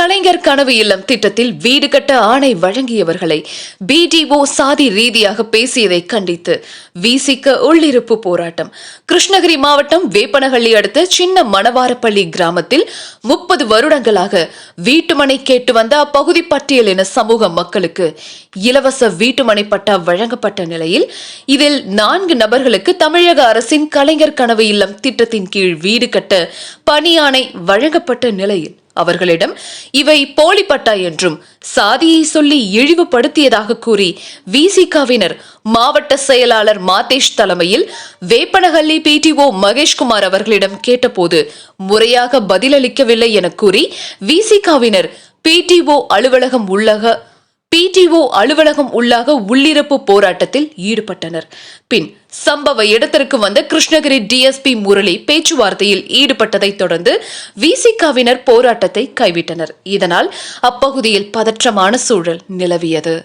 கலைஞர் கனவு இல்லம் திட்டத்தில் வீடு கட்ட ஆணை வழங்கியவர்களை பிடிஓ சாதி ரீதியாக பேசியதை கண்டித்து விசிக உள்ளிருப்பு போராட்டம். கிருஷ்ணகிரி மாவட்டம் வேப்பனஹள்ளி அடுத்த சின்ன மணவாரப்பள்ளி கிராமத்தில் 30 வருடங்களாக வீட்டுமனை கேட்டு வந்த அப்பகுதி பட்டியலின சமூக மக்களுக்கு இலவச வீட்டுமனை பட்டா வழங்கப்பட்ட நிலையில் இதில் 4 நபர்களுக்கு தமிழக அரசின் கலைஞர் கனவு இல்லம் திட்டத்தின் கீழ் வீடு கட்ட பணியாணை வழங்கப்பட்ட நிலையில் அவர்களிடம் இவை போலி பட்டா என்றும் சாதியை சொல்லி இழிவுபடுத்தியதாக கூறி விசிகவினர் மாவட்ட செயலாளர் மாதேஷ் தலைமையில் வேப்பனஹள்ளி பிடிஓ மகேஷ்குமார் அவர்களிடம் கேட்டபோது முறையாக பதிலளிக்கவில்லை என கூறி விசிகவினர் பிடிஓ அலுவலகம் உள்ளாக உள்ளிருப்பு போராட்டத்தில் ஈடுபட்டனர். பின் சம்பவ இடத்திற்கு வந்த கிருஷ்ணகிரி டிஎஸ்பி முரளி பேச்சுவார்த்தையில் ஈடுபட்டதை தொடர்ந்து விசிகவினர் போராட்டத்தை கைவிட்டனர். இதனால் அப்பகுதியில் பதற்றமான சூழல் நிலவியது.